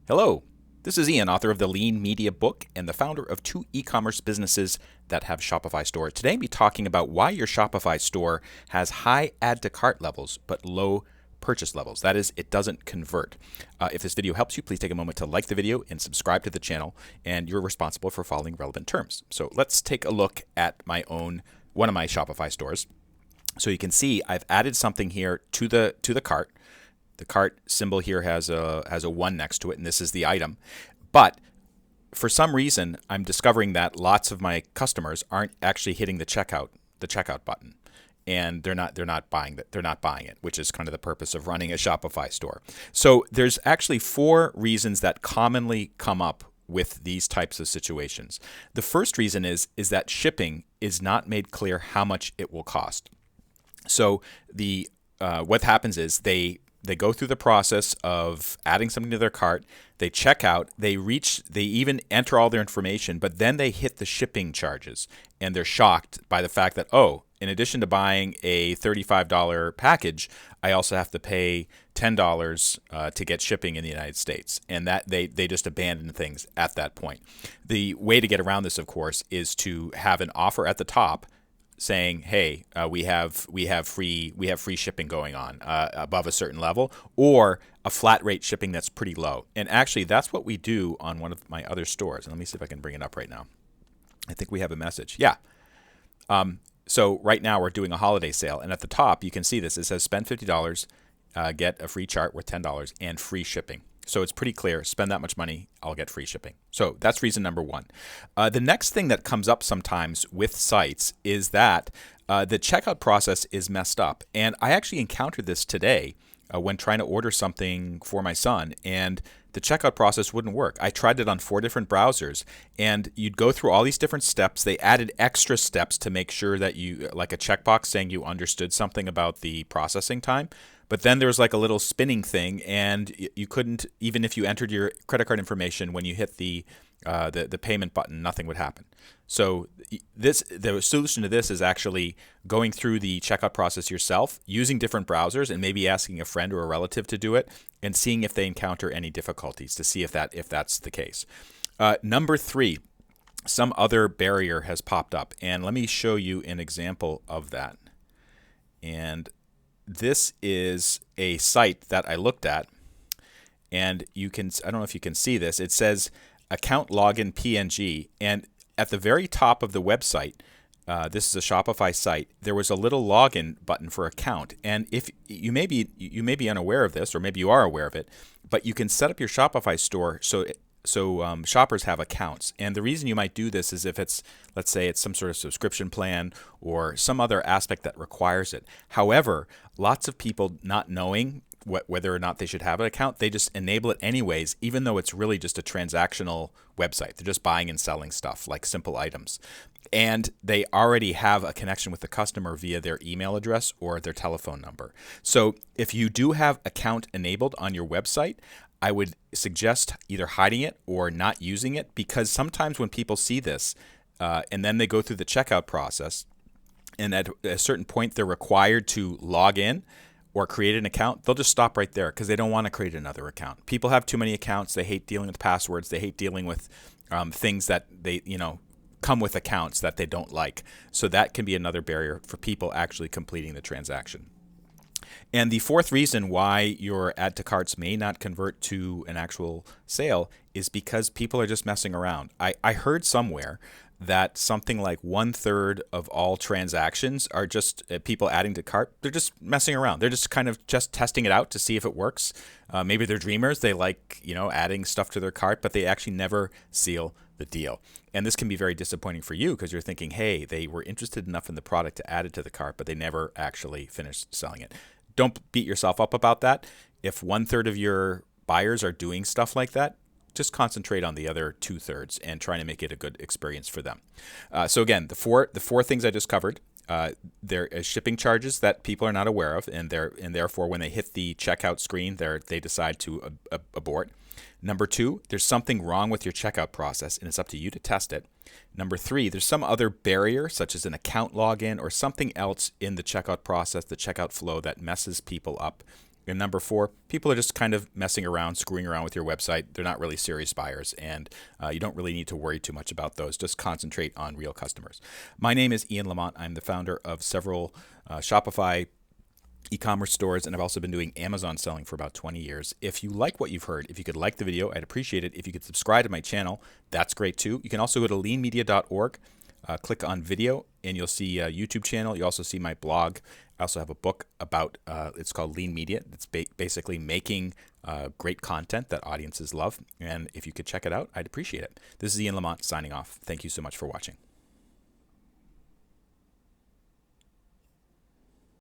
Hello, this is Ian, author of the Lean Media book and the founder of two e-commerce businesses that have Shopify stores. Today, I'll be talking about why your Shopify store has high add to cart levels but low purchase levels. That is, it doesn't convert. If this video helps you, please take a moment to like the video and subscribe to the channel, and you're responsible for following relevant terms. So let's take a look at one of my Shopify stores. So you can see I've added something here to the cart. The cart symbol here has a 1 next to it, and this is the item. But for some reason, I'm discovering that lots of my customers aren't actually hitting the checkout button, and they're not buying it, which is kind of the purpose of running a Shopify store. So there's actually 4 reasons that commonly come up with these types of situations. The first reason is that shipping is not made clear how much it will cost. So what happens is they go through the process of adding something to their cart, they check out, they even enter all their information, but then they hit the shipping charges, and they're shocked by the fact that, oh, in addition to buying a $35 package, I also have to pay $10 to get shipping in the United States, and that they just abandon things at that point. The way to get around this, of course, is to have an offer at the top saying, "Hey, we have free shipping going on above a certain level," or a flat rate shipping that's pretty low. And actually, that's what we do on one of my other stores. And let me see if I can bring it up right now. I think we have a message. Yeah. So right now we're doing a holiday sale, and at the top you can see this. It says spend $50, get a free chart worth $10, and free shipping. So it's pretty clear, spend that much money, I'll get free shipping. So that's reason number 1. The next thing that comes up sometimes with sites is that the checkout process is messed up. And I actually encountered this today when trying to order something for my son, and the checkout process wouldn't work. I tried it on 4 different browsers, and you'd go through all these different steps. They added extra steps to make sure that you, like a checkbox saying you understood something about the processing time. But then there was like a little spinning thing, and you couldn't, even if you entered your credit card information, when you hit the payment button, nothing would happen. So the solution to this is actually going through the checkout process yourself, using different browsers, and maybe asking a friend or a relative to do it, and seeing if they encounter any difficulties to see if that's the case. Number 3, some other barrier has popped up, and let me show you an example of that. And this is a site that I looked at, and I don't know if you can see this. It says account login PNG, and at the very top of the website, this is a Shopify site, there was a little login button for account. And if you may be unaware of this, or maybe you are aware of it, but you can set up your Shopify store so shoppers have accounts. And the reason you might do this is if let's say it's some sort of subscription plan or some other aspect that requires it. However, lots of people not knowing whether or not they should have an account, they just enable it anyways, even though it's really just a transactional website. They're just buying and selling stuff like simple items. And they already have a connection with the customer via their email address or their telephone number. So if you do have account enabled on your website, I would suggest either hiding it or not using it, because sometimes when people see this and then they go through the checkout process, and at a certain point they're required to log in or create an account, they'll just stop right there because they don't want to create another account. People have too many accounts. They hate dealing with passwords. They hate dealing with things that they come with accounts that they don't like. So that can be another barrier for people actually completing the transaction. And the 4th reason why your add to carts may not convert to an actual sale is because people are just messing around. I heard somewhere that something like 1/3 of all transactions are just people adding to cart. They're just messing around. They're just kind of just testing it out to see if it works. Maybe they're dreamers. They like, adding stuff to their cart, but they actually never seal the deal. And this can be very disappointing for you because you're thinking, hey, they were interested enough in the product to add it to the cart, but they never actually finished selling it. Don't beat yourself up about that. If 1/3 of your buyers are doing stuff like that, just concentrate on the other 2/3 and trying to make it a good experience for them. So again, the four things I just covered. There is shipping charges that people are not aware of, and therefore when they hit the checkout screen, they decide to abort. Number 2, there's something wrong with your checkout process, and it's up to you to test it. Number 3, there's some other barrier, such as an account login or something else in the checkout process, the checkout flow, that messes people up. And number 4, people are just kind of messing around, screwing around with your website. They're not really serious buyers, and you don't really need to worry too much about those. Just concentrate on real customers. My name is Ian Lamont. I'm the founder of several Shopify e-commerce stores, and I've also been doing Amazon selling for about 20 years. If you like what you've heard, if you could like the video, I'd appreciate it. If you could subscribe to my channel, that's great too. You can also go to leanmedia.org, click on video, and you'll see a YouTube channel. You also see my blog. I also have a book about, it's called Lean Media. It's basically making great content that audiences love. And if you could check it out, I'd appreciate it. This is Ian Lamont signing off. Thank you so much for watching.